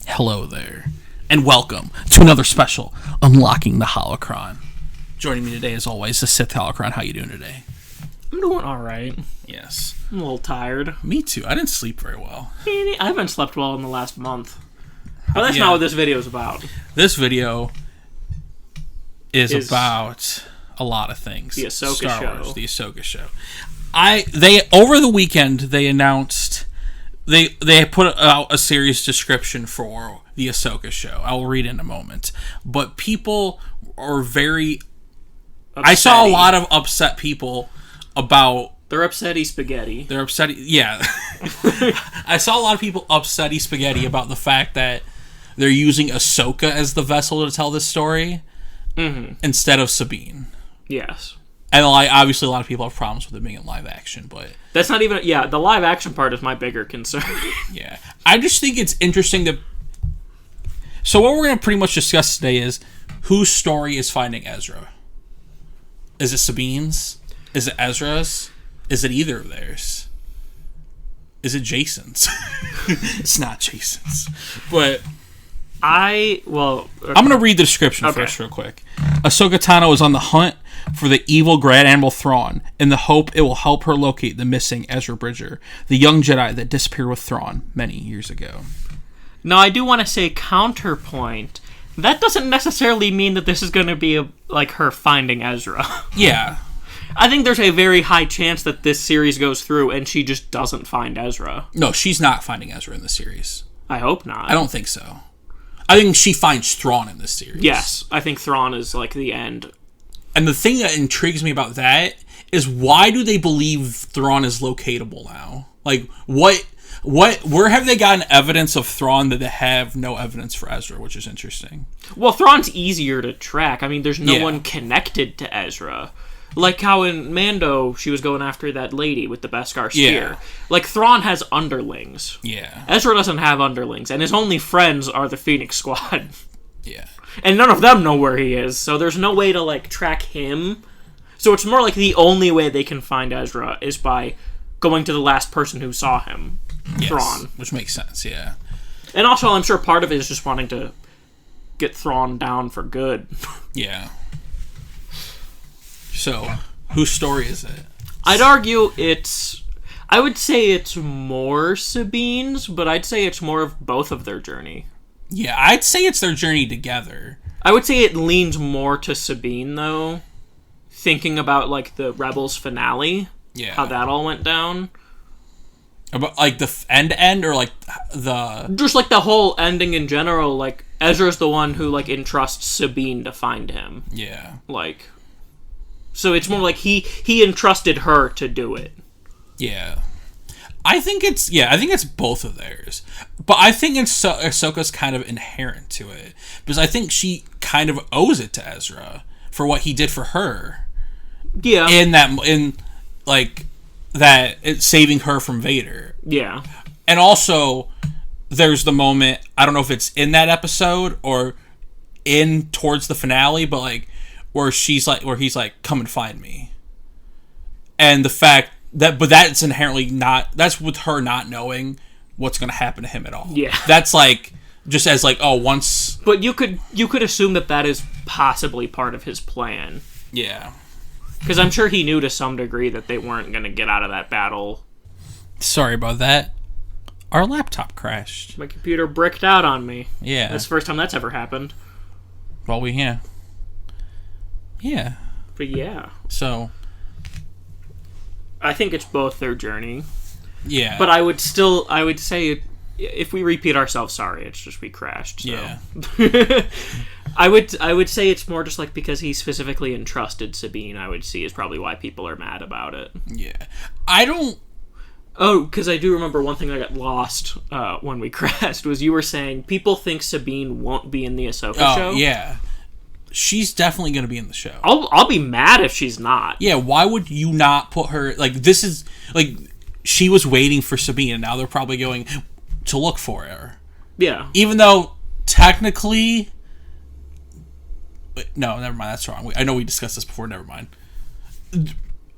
Hello there, and welcome to another special Unlocking the Holocron. Joining me today, as always, the Sith Holocron. How you doing today? I'm doing alright. Yes. I'm a little tired. Me too. I didn't sleep very well. I haven't slept well in the last month. But that's not what this video is about. This video is about a lot of things. The Ahsoka Star show. Wars, the Ahsoka show. They over the weekend they announced they put out a series description for the Ahsoka show. I will read in a moment. But people are very I saw a lot of upset people about They're upsetty spaghetti. They're upsetty. Yeah. I saw a lot of people upsetty spaghetti about the fact that they're using Ahsoka as the vessel to tell this story instead of Sabine. Yes. And obviously a lot of people have problems with it being in live action, but... That's not even... Yeah, the live action part is my bigger concern. Yeah. I just think it's interesting that... So what we're going to pretty much discuss today is whose story is finding Ezra. Is it Sabine's? Is it Ezra's? Is it either of theirs? Is it Jason's? It's not Jason's. But... Okay. I'm going to read the description first real quick. Ahsoka Tano is on the hunt for the evil Grand Admiral Thrawn in the hope it will help her locate the missing Ezra Bridger, the young Jedi that disappeared with Thrawn many years ago. Now, I do want to say counterpoint. That doesn't necessarily mean that this is going to be her finding Ezra. Yeah. I think there's a very high chance that this series goes through and she just doesn't find Ezra. No, she's not finding Ezra in the series. I hope not. I don't think so. I think she finds Thrawn in this series. Yes, I think Thrawn is the end. And the thing that intrigues me about that is why do they believe Thrawn is locatable now? Where have they gotten evidence of Thrawn that they have no evidence for Ezra, which is interesting. Well, Thrawn's easier to track. I mean, there's no one connected to Ezra. Like how in Mando, she was going after that lady with the Beskar spear. Yeah. Thrawn has underlings. Yeah. Ezra doesn't have underlings, and his only friends are the Phoenix Squad. Yeah. And none of them know where he is, so there's no way to, track him. So it's more like the only way they can find Ezra is by going to the last person who saw him, Thrawn. Which makes sense, yeah. And also, I'm sure part of it is just wanting to get Thrawn down for good. Yeah. So, whose story is it? I'd argue I would say it's more Sabine's, but I'd say it's more of both of their journey. Yeah, I'd say it's their journey together. I would say it leans more to Sabine, though. Thinking about, the Rebels finale. Yeah. How that all went down. About, the end, or, the... Just, the whole ending in general, Ezra's the one who, entrusts Sabine to find him. Yeah. So it's more like he entrusted her to do it. Yeah. I think it's both of theirs. But I think Ahsoka's kind of inherent to it. Because I think she kind of owes it to Ezra for what he did for her. Yeah. Saving her from Vader. Yeah. And also, there's the moment, I don't know if it's in that episode or in towards the finale, but where he's like, come and find me. And the fact that, but that's inherently that's with her not knowing what's going to happen to him at all. Yeah. That's just as once. But you could assume that is possibly part of his plan. Yeah. Because I'm sure he knew to some degree that they weren't going to get out of that battle. Sorry about that. Our laptop crashed. My computer bricked out on me. Yeah. That's the first time that's ever happened. Well, Yeah. But yeah. So. I think it's both their journey. Yeah. But I would say, if we repeat ourselves, sorry, it's just we crashed. So. Yeah. I would say it's more just because he specifically entrusted Sabine, I would see is probably why people are mad about it. Yeah. I don't... Oh, because I do remember one thing that got lost when we crashed was you were saying people think Sabine won't be in the Ahsoka show. Oh, yeah. She's definitely going to be in the show. I'll be mad if she's not. Yeah, why would you not put her... this is... she was waiting for Sabine, and now they're probably going to look for her. Yeah. Even though, technically... No, never mind, that's wrong. I know we discussed this before, never mind.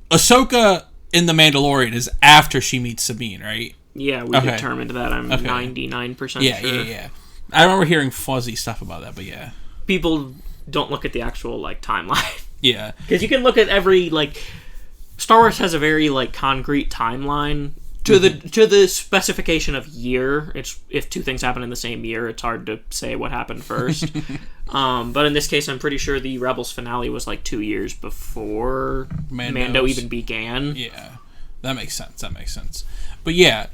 Ahsoka in The Mandalorian is after she meets Sabine, right? Yeah, we determined that. I'm 99% sure. Yeah. I remember hearing fuzzy stuff about that, but yeah. People don't look at the actual, like, timeline. Yeah. Because you can look at every, like... Star Wars has a very, like, concrete timeline to the specification of year. It's if two things happen in the same year, it's hard to say what happened first. But in this case, I'm pretty sure the Rebels finale was, like, 2 years before Mando even began. Yeah. That makes sense. But yeah...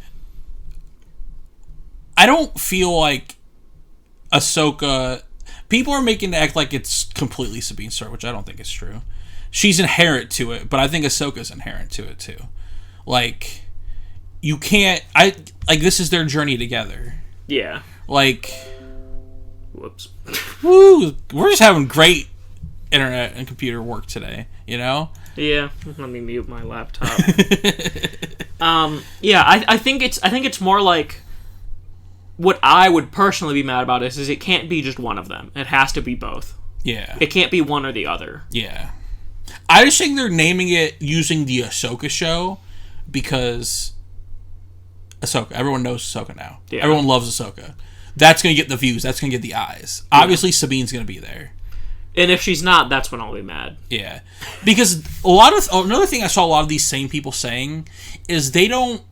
I don't feel like Ahsoka... People are making it act like it's completely Sabine's story, which I don't think is true. She's inherent to it, but I think Ahsoka's inherent to it, too. Like, you can't... this is their journey together. Yeah. Like... Whoops. Woo! We're just having great internet and computer work today, you know? Yeah. Let me mute my laptop. Yeah, I think it's more like... What I would personally be mad about is it can't be just one of them. It has to be both. Yeah. It can't be one or the other. Yeah. I just think they're naming it using the Ahsoka show because Ahsoka. Everyone knows Ahsoka now. Yeah. Everyone loves Ahsoka. That's going to get the views. That's going to get the eyes. Yeah. Obviously, Sabine's going to be there. And if she's not, that's when I'll be mad. Yeah. Because another thing I saw a lot of these same people saying is they don't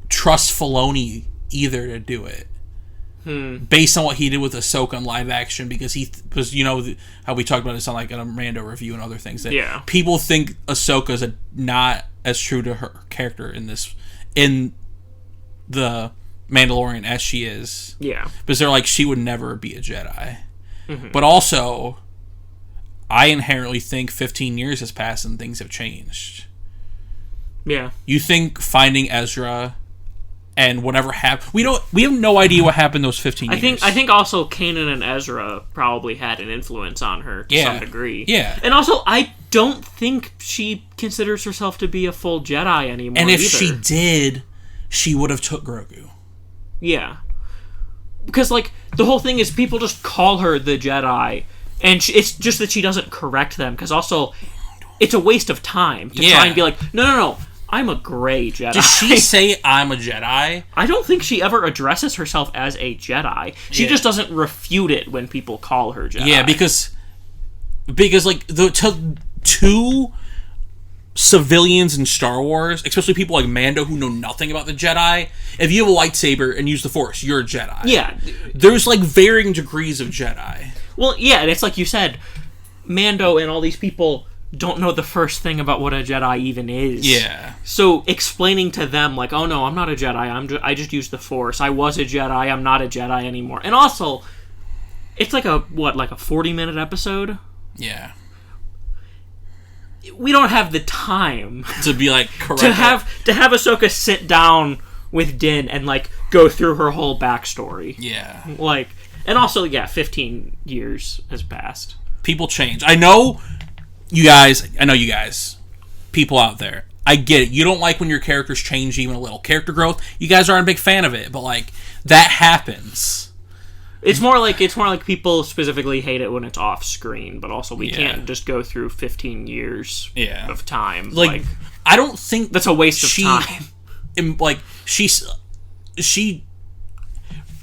trust Filoni either to do it. Based on what he did with Ahsoka in live action, because how we talked about this on like a Mando review and other things, that people think Ahsoka's not as true to her character in the Mandalorian as she is. Yeah. Because they're like, she would never be a Jedi. Mm-hmm. But also, I inherently think 15 years has passed and things have changed. Yeah. You think finding Ezra and whatever happened, we have no idea what happened those 15 years. I think also Kanan and Ezra probably had an influence on her to some degree. Yeah. And also, I don't think she considers herself to be a full Jedi anymore. And if she did, she would have took Grogu. Yeah. Because, like, the whole thing is people just call her the Jedi, and it's just that she doesn't correct them, because also, it's a waste of time to try and be like, no, I'm a gray Jedi. Does she say I'm a Jedi? I don't think she ever addresses herself as a Jedi. She just doesn't refute it when people call her Jedi. Yeah, because like two civilians in Star Wars, especially people like Mando who know nothing about the Jedi, if you have a lightsaber and use the Force, you're a Jedi. Yeah. There's like varying degrees of Jedi. Well, yeah, and it's like you said, Mando and all these people don't know the first thing about what a Jedi even is. Yeah. So explaining to them, like, oh no, I'm not a Jedi, I just use the Force. I was a Jedi, I'm not a Jedi anymore. And also, it's like a 40-minute episode? Yeah. We don't have the time to be like, correct. to have Ahsoka sit down with Din and like go through her whole backstory. Yeah. Like, and also, 15 years has passed. People change. I know you guys, people out there, I get it. You don't like when your characters change even a little. Character growth, you guys aren't a big fan of it, but like that happens. It's more like people specifically hate it when it's off screen, but also we can't just go through 15 years of time. Like I don't think that's a waste of time. Like she,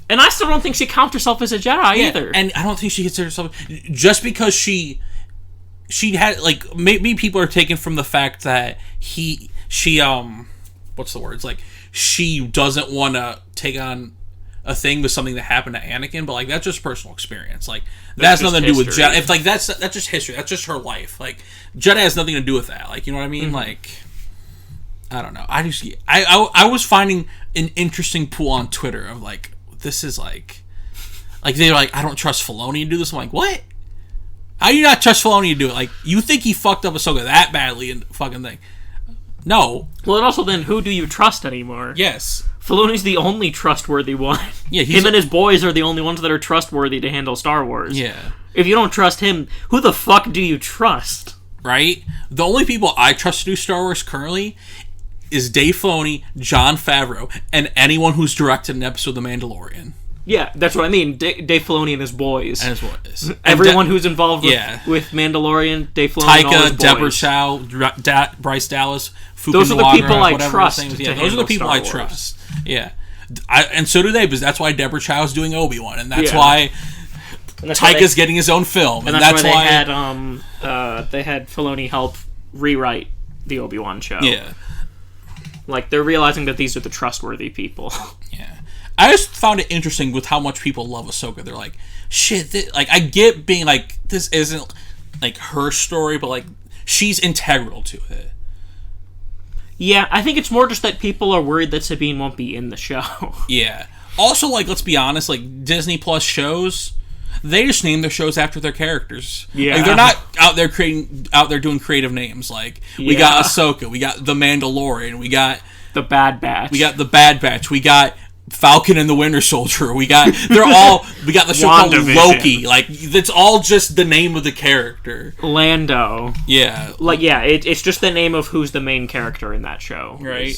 and I still don't think she counts herself as a Jedi either. And I don't think she considers herself just because she had, like, maybe people are taken from the fact that she what's the word? It's like she doesn't want to take on a thing with something that happened to Anakin, but like that's just personal experience. Like that's nothing to do with Jedi. If like that's just history. That's just her life. Like Jedi has nothing to do with that. Like, you know what I mean? Mm-hmm. Like, I don't know. I was finding an interesting pool on Twitter of like, this is like they're like, I don't trust Filoni to do this. I'm like, what? How do you not trust Filoni to do it? Like, you think he fucked up Ahsoka that badly in the fucking thing? No. Well, and also then, who do you trust anymore? Yes. Filoni's the only trustworthy one. Yeah, him and his boys are the only ones that are trustworthy to handle Star Wars. Yeah. If you don't trust him, who the fuck do you trust? Right? The only people I trust to do Star Wars currently is Dave Filoni, Jon Favreau, and anyone who's directed an episode of The Mandalorian. Yeah, that's what I mean. Dave Filoni and his boys. And his boys. Everyone who's involved with Mandalorian, Dave Filoni, and all his boys. Deborah Chow, Bryce Dallas, Fuqua Those are the Nawagra, people I trust. Those are the people I trust. Yeah. And so do they, because that's why Deborah Chow's doing Obi-Wan, and that's Yeah. why And that's Taika's getting his own film, and that's why they had Filoni help rewrite the Obi-Wan show. Yeah. Like, they're realizing that these are the trustworthy people. Yeah. I just found it interesting with how much people love Ahsoka. They're like, shit, like, I get being like, this isn't, like, her story, but, like, she's integral to it. Yeah, I think it's more just that people are worried that Sabine won't be in the show. Yeah. Also, like, let's be honest, like, Disney Plus shows, they just name their shows after their characters. Yeah. Like, they're not out there doing creative names. Like, we got Ahsoka, we got The Mandalorian, we got The Bad Batch. We got The Bad Batch, we got Falcon and the Winter Soldier, we got the show called Loki. Like, it's all just the name of the character. Lando. Yeah. Like, yeah, it's just the name of who's the main character in that show. Right.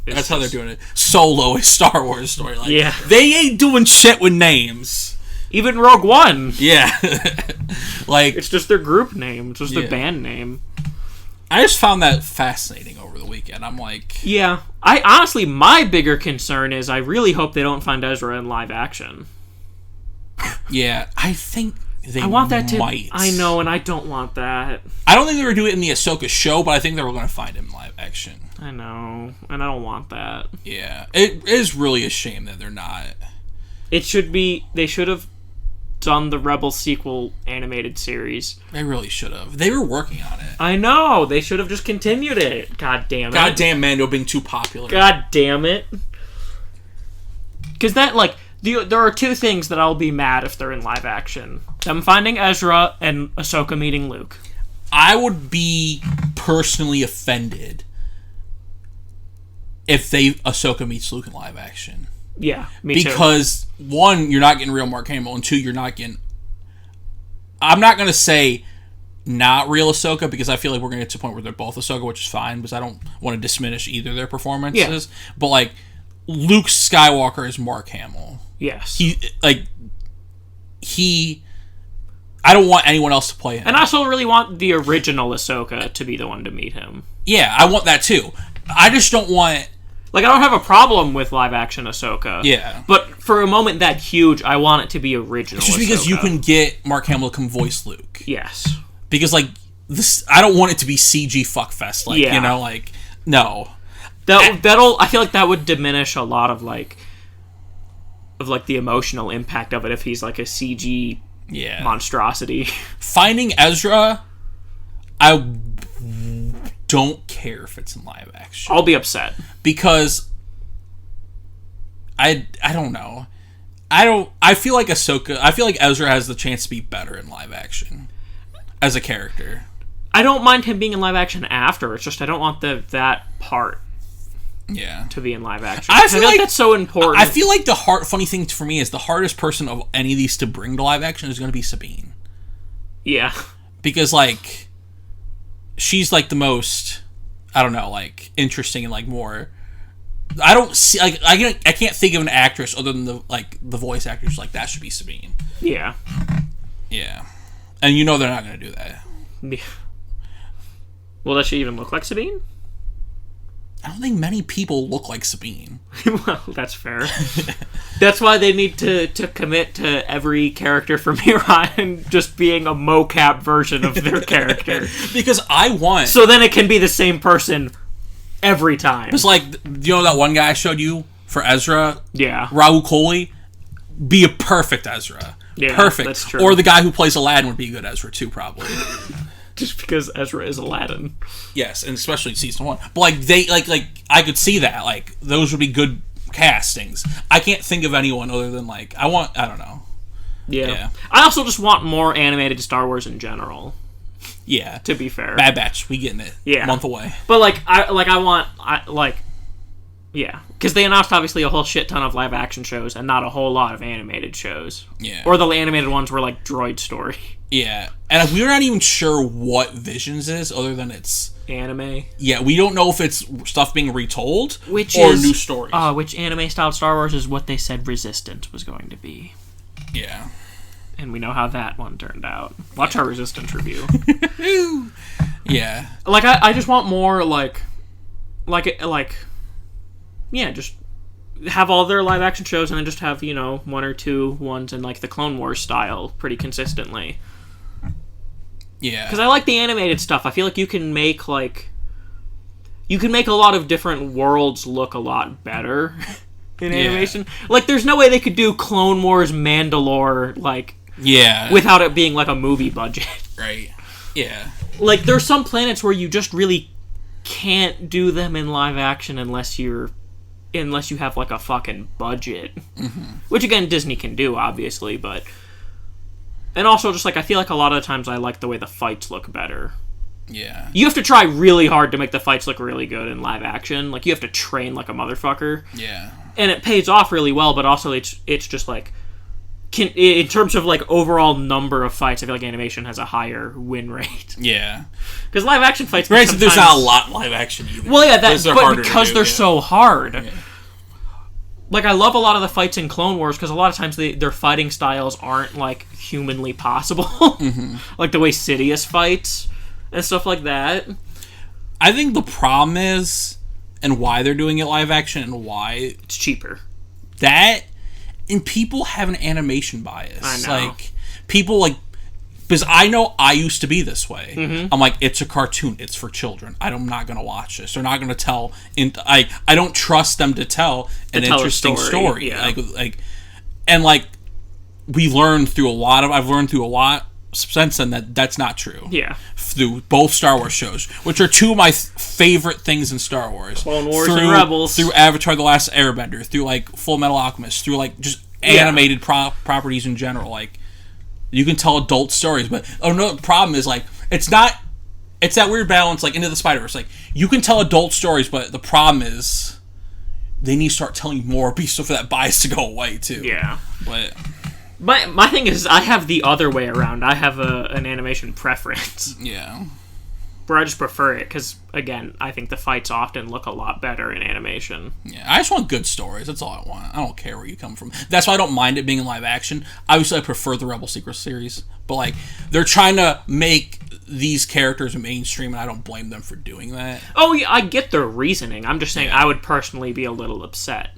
That's how they're doing it. Solo is Star Wars story. Like, Yeah. they ain't doing shit with names. Even Rogue One. Yeah. Like, It's just their group name. It's just Yeah. their band name. I just found that fascinating over the weekend. I'm like, Yeah. I honestly, my bigger concern is I really hope they don't find Ezra in live action. yeah, I think they I want that might. to... I know, and I don't want that. I don't think they're going to do it in the Ahsoka show, but I think they're going to find him in live action. I know, and I don't want that. Yeah. It is really a shame that they're not. It should be... They should have done the Rebel sequel animated series. They really should have. They were working on it. I know! They should have just continued it. God damn it. Goddamn Mando being too popular. God damn it. Because that, like... There are two things that I'll be mad if they're in live action. Them finding Ezra and Ahsoka meeting Luke. I would be personally offended if Ahsoka meets Luke in live action. Yeah, me too. Because, one, you're not getting real Mark Hamill, and two, you're not getting... I'm not going to say not real Ahsoka, because I feel like we're going to get to a point where they're both Ahsoka, which is fine, because I don't want to diminish either of their performances. Yeah. But, like, Luke Skywalker is Mark Hamill. Yes. I don't want anyone else to play him. And I also really want the original Ahsoka to be the one to meet him. Yeah, I want that too. I just don't want... Like, I don't have a problem with live-action Ahsoka. Yeah. But for a moment that huge, I want it to be original It's just because Ahsoka. you can get Mark Hamill to come voice Luke. Yes. Because, like, this... I don't want it to be CG fuckfest. Like, you know, like... No. I feel like that would diminish a lot of, like... the emotional impact of it if he's, like, a CG... Yeah. monstrosity. Finding Ezra, I don't care if it's in live action. I'll be upset. Because I don't know. I feel like Ezra has the chance to be better in live action as a character. I don't mind him being in live action after. It's just I don't want that part to be in live action. I feel like that's so important. I feel like funny thing for me is the hardest person of any of these to bring to live action is going to be Sabine. Yeah. Because, like, she's, like, the most, I don't know, like, interesting and, like, more... I don't see... Like, I can't think of an actress other than the voice actors. Like, that should be Sabine. Yeah. Yeah. And you know they're not going to do that. Yeah. Well, does she even look like Sabine? I don't think many people look like Sabine. Well, that's fair. That's why they need to commit to every character from here on just being a mocap version of their character. Because I want... So then it can be the same person every time. It's like, you know that one guy I showed you for Ezra? Yeah. Raul Coley? Be a perfect Ezra. Yeah, perfect. That's true. Or the guy who plays Aladdin would be a good Ezra too, probably. Just because Ezra is Aladdin. Yes, and especially season 1. But like they like I could see that. Like those would be good castings. I can't think of anyone other than I don't know. Yeah. I also just want more animated Star Wars in general. Yeah. To be fair. Bad Batch, we getting it. Yeah. A month away. But yeah, because they announced obviously a whole shit ton of live action shows and not a whole lot of animated shows. Yeah. Or the animated ones were like Droid Story. Yeah. And we're not even sure what Visions is other than it's anime. Yeah, we don't know if it's stuff being retold or new stories. Which anime style Star Wars is what they said Resistance was going to be. Yeah. And we know how that one turned out. Watch our Resistance review. Yeah. I just want more just have all their live action shows and then just have, one or two ones in like the Clone Wars style pretty consistently. Yeah. Because I like the animated stuff. I feel like you can make a lot of different worlds look a lot better in animation. Like, there's no way they could do Clone Wars Mandalore, like, without it being like a movie budget. Right. Yeah. Like, there's some planets where you just really can't do them in live action unless you have like a fucking budget. Mm-hmm. Which again, Disney can do, obviously, but... And also, just like, I feel like a lot of the times I like the way the fights look better. Yeah. You have to try really hard to make the fights look really good in live action. Like, you have to train like a motherfucker. Yeah. And it pays off really well, but also it's just like... in terms of like overall number of fights, I feel like animation has a higher win rate. Yeah. Because live action fights... Right, so there's not a lot in live action either. Well, yeah, but because they're so hard... Yeah. Like, I love a lot of the fights in Clone Wars, because a lot of times their fighting styles aren't, like, humanly possible. Mm-hmm. Like, the way Sidious fights and stuff like that. I think the problem is, and why they're doing it live action, and why... It's cheaper. That, and people have an animation bias. I know. Like, people, like... Because I know I used to be this way. Mm-hmm. I'm like, it's a cartoon. It's for children. I'm not going to watch this. They're not going to tell... I don't trust them to tell an interesting story. Yeah. And I've learned through a lot since then that's not true. Yeah. Through both Star Wars shows, which are two of my favorite things in Star Wars. Clone Wars and Rebels. Through Avatar: The Last Airbender, through like Full Metal Alchemist, through like just animated properties in general. Like, you can tell adult stories, but no, the problem is like it's that weird balance like Into the Spider-Verse. Like, you can tell adult stories, but the problem is they need to start telling more so for that bias to go away too. Yeah. But my thing is, I have the other way around. I have an animation preference. Yeah. Where I just prefer it, because, again, I think the fights often look a lot better in animation. Yeah, I just want good stories. That's all I want. I don't care where you come from. That's why I don't mind it being in live action. Obviously, I prefer the Rebel Secrets series. But, like, they're trying to make these characters mainstream, and I don't blame them for doing that. Oh, yeah, I get their reasoning. I'm just saying I would personally be a little upset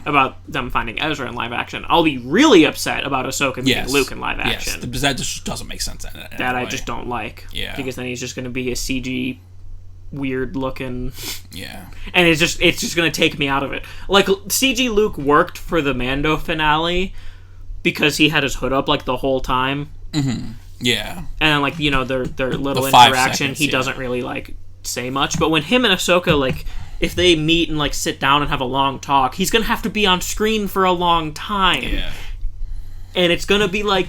about them finding Ezra in live action. I'll be really upset about Ahsoka meeting Luke in live action. Yes, because that just doesn't make sense in it. That I just don't like. Yeah. Because then he's just going to be a CG weird looking. Yeah. And it's just going to take me out of it. Like, CG Luke worked for the Mando finale because he had his hood up, like, the whole time. Mm-hmm. Yeah. And then, like, their little interaction, he doesn't really, like, say much. But when him and Ahsoka, like, if they meet and, like, sit down and have a long talk, he's going to have to be on screen for a long time. Yeah. And it's going to be like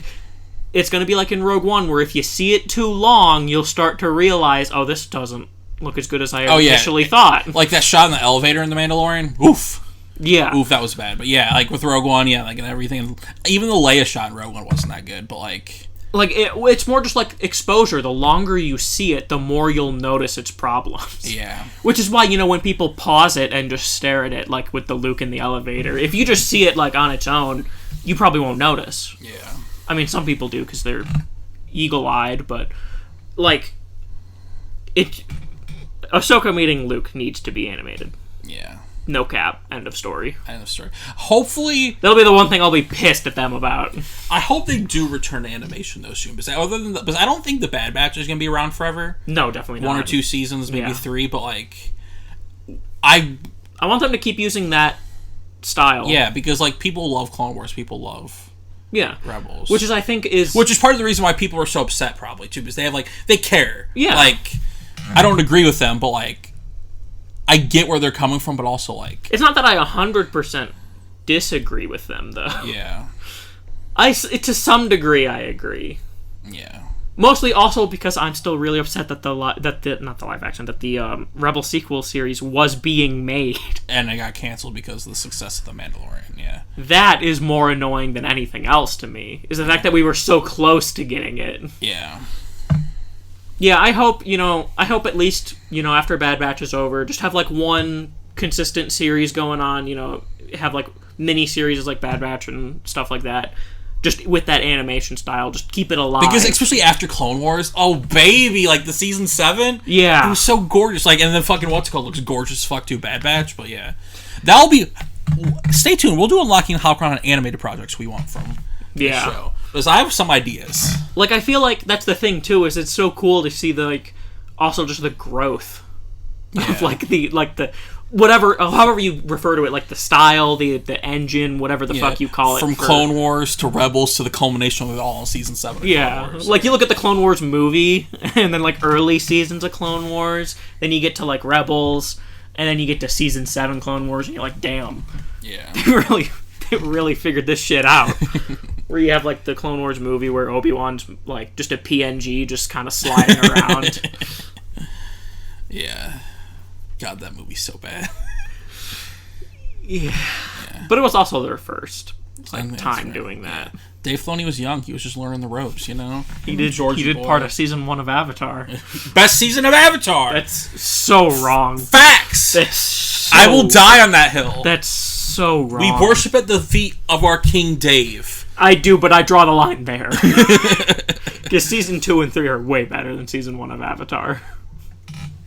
in Rogue One, where if you see it too long, you'll start to realize, oh, this doesn't look as good as I initially thought. Like that shot in the elevator in The Mandalorian. Oof. Yeah. Oof, that was bad. But yeah, like with Rogue One, like and everything. Even the Leia shot in Rogue One wasn't that good, but like... Like, it's more just like exposure. The longer you see it, the more you'll notice its problems. Yeah. Which is why, when people pause it and just stare at it, like with the Luke in the elevator, if you just see it, like, on its own, you probably won't notice. Yeah. I mean, some people do because they're eagle-eyed, but, like, Ahsoka meeting Luke needs to be animated. Yeah. No cap. End of story. End of story. Hopefully... That'll be the one thing I'll be pissed at them about. I hope they do return to animation, though, soon. Because I don't think The Bad Batch is going to be around forever. No, definitely not. 1 or 2 seasons, maybe 3, but, like... I want them to keep using that style. Yeah, because, like, people love Clone Wars. People love... Rebels. Which is part of the reason why people are so upset, probably, too. Because they have, like... They care. Yeah. Like, I don't agree with them, but, like... I get where they're coming from, but also, like... It's not that I 100% disagree with them, though. Yeah. To some degree, I agree. Yeah. Mostly also because I'm still really upset that the Rebel sequel series was being made. And it got canceled because of the success of The Mandalorian, yeah. That is more annoying than anything else to me, is the fact that we were so close to getting it. Yeah. Yeah, I hope at least, after Bad Batch is over, just have, like, one consistent series going on, have, like, mini-series like Bad Batch and stuff like that. Just with that animation style, just keep it alive. Because especially after Clone Wars, oh, baby, like, the Season 7? Yeah. It was so gorgeous. Like, and then fucking what's it called looks gorgeous fuck too, Bad Batch, but yeah. That'll be... stay tuned. We'll do Unlocking Holocron on animated projects we want from the show. Because I have some ideas. Like, I feel like that's the thing, too, is it's so cool to see the, like, also just the growth of, like, the whatever, however you refer to it, like the style, the engine, whatever the fuck you call it. From Clone Wars to Rebels to the culmination of it all in Season 7 of Clone Wars. Like, you look at the Clone Wars movie, and then, like, early seasons of Clone Wars, then you get to, like, Rebels, and then you get to Season 7 Clone Wars, and you're like, damn. Yeah. They really figured this shit out. Where you have, like, the Clone Wars movie where Obi-Wan's, like, just a PNG just kind of sliding around. Yeah. God, that movie's so bad. Yeah. But it was also their first time doing that. Dave Filoni was young. He was just learning the ropes, you know? He did part of Season 1 of Avatar. Best season of Avatar! That's so wrong. Facts! I will die on that hill. That's so wrong. We worship at the feet of our King Dave. I do, but I draw the line there. Because Season 2 and 3 are way better than Season 1 of Avatar.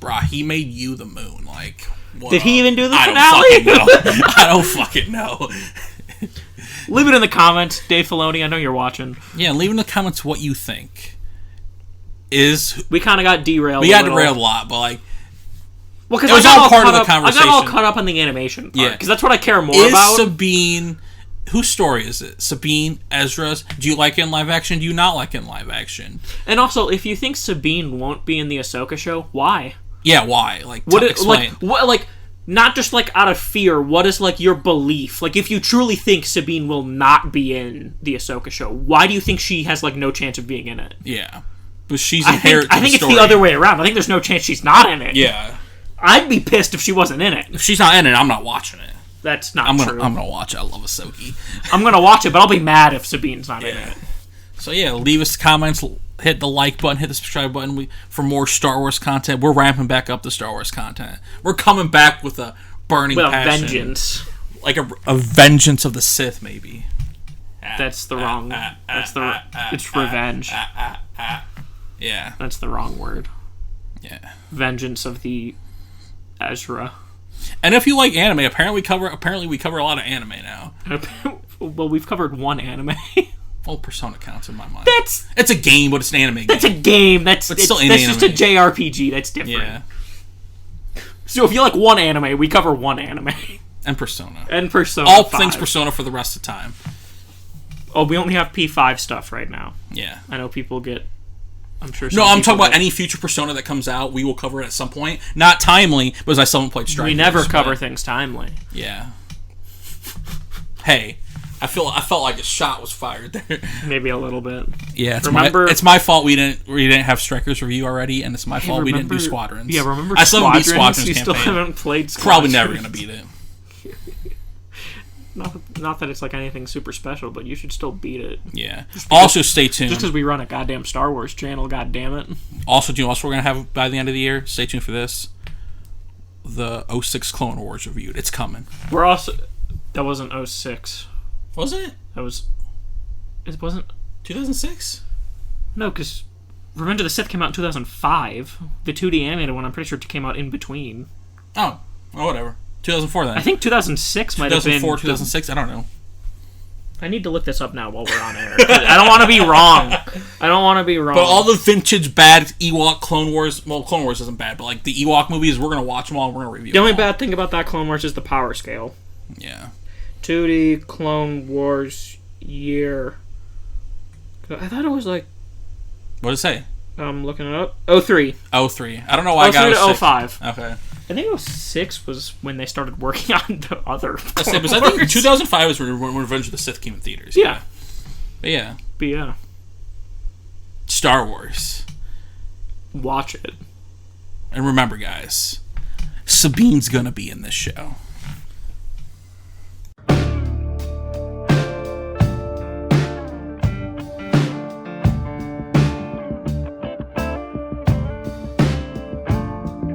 Bruh, he made you the moon. Like, did he even do the finale? I don't fucking know. Leave it in the comments, Dave Filoni. I know you're watching. Yeah, leave in the comments what you think. We kind of got derailed. We got derailed a lot, but like, well, because it was all part of the conversation. I got all caught up on the animation part, because that's what I care more Is about. Sabine? Whose story is it? Sabine, Ezra's? Do you like it in live action? Do you not like it in live action? And also, if you think Sabine won't be in the Ahsoka show, why? Yeah, why? Like, explain. Like, not just, like, out of fear, what is, like, your belief? Like, if you truly think Sabine will not be in the Ahsoka show, why do you think she has, like, no chance of being in it? Yeah. But she's inherent I think it's the other way around. I think there's no chance she's not in it. Yeah. I'd be pissed if she wasn't in it. If she's not in it, I'm not watching it. That's not true. I'm gonna watch it. I love Ahsoka. I'm gonna watch it, but I'll be mad if Sabine's not in it. So yeah, leave us comments, hit the like button, hit the subscribe button for more Star Wars content. We're ramping back up the Star Wars content. We're coming back with a burning passion. Vengeance. Like a vengeance of the Sith, maybe. That's the wrong... It's revenge. Yeah. That's the wrong word. Yeah. Vengeance of the Ezra. And if you like anime, apparently we cover a lot of anime now. Well, we've covered one anime. Well, Persona counts in my mind. It's a game, but it's an anime game. That's a game. That's just a JRPG. That's different. Yeah. So if you like one anime, we cover one anime. And Persona. All 5. Things Persona for the rest of the time. Oh, we only have P5 stuff right now. Yeah. I know people get... I'm talking about any future Persona that comes out. We will cover it at some point. Not timely, because I still haven't played Strike. We never cover things timely. Yeah. Hey, I felt like a shot was fired there. Maybe a little bit. Yeah, it's my fault we didn't have Strikers review already, and it's my fault we didn't do Squadrons. Yeah, remember I still haven't beat Squadrons. You campaign. still haven't played Squadrons. Probably never gonna beat it. Not that it's like anything super special, but you should still beat it. Yeah. Also, stay tuned. Just because we run a goddamn Star Wars channel, goddammit. Also, do you know what we're going to have by the end of the year? Stay tuned for this. The 06 Clone Wars reviewed. It's coming. We're also... That wasn't 06. Wasn't it? It wasn't... 2006? No, because Revenge of the Sith came out in 2005. The 2D animated one, I'm pretty sure, came out in between. Oh, well, whatever. 2004 then. I think 2006 might have been... 2004, 2006? I don't know. I need to look this up now while we're on air. I don't want to be wrong. But all the vintage bad Ewok Clone Wars... Well, Clone Wars isn't bad, but like the Ewok movies, we're going to watch them all and we're going to review them. The only bad thing about that Clone Wars is the power scale. Yeah. 2D Clone Wars year. I thought it was like... What did it say? I'm looking it up. 03. 03. I don't know why I got 03 to 05. Okay. I think 06 was when they started working on the other. I think 2005 was when Revenge of the Sith came in theaters. Yeah. But yeah. Star Wars. Watch it. And remember, guys, Sabine's gonna be in this show.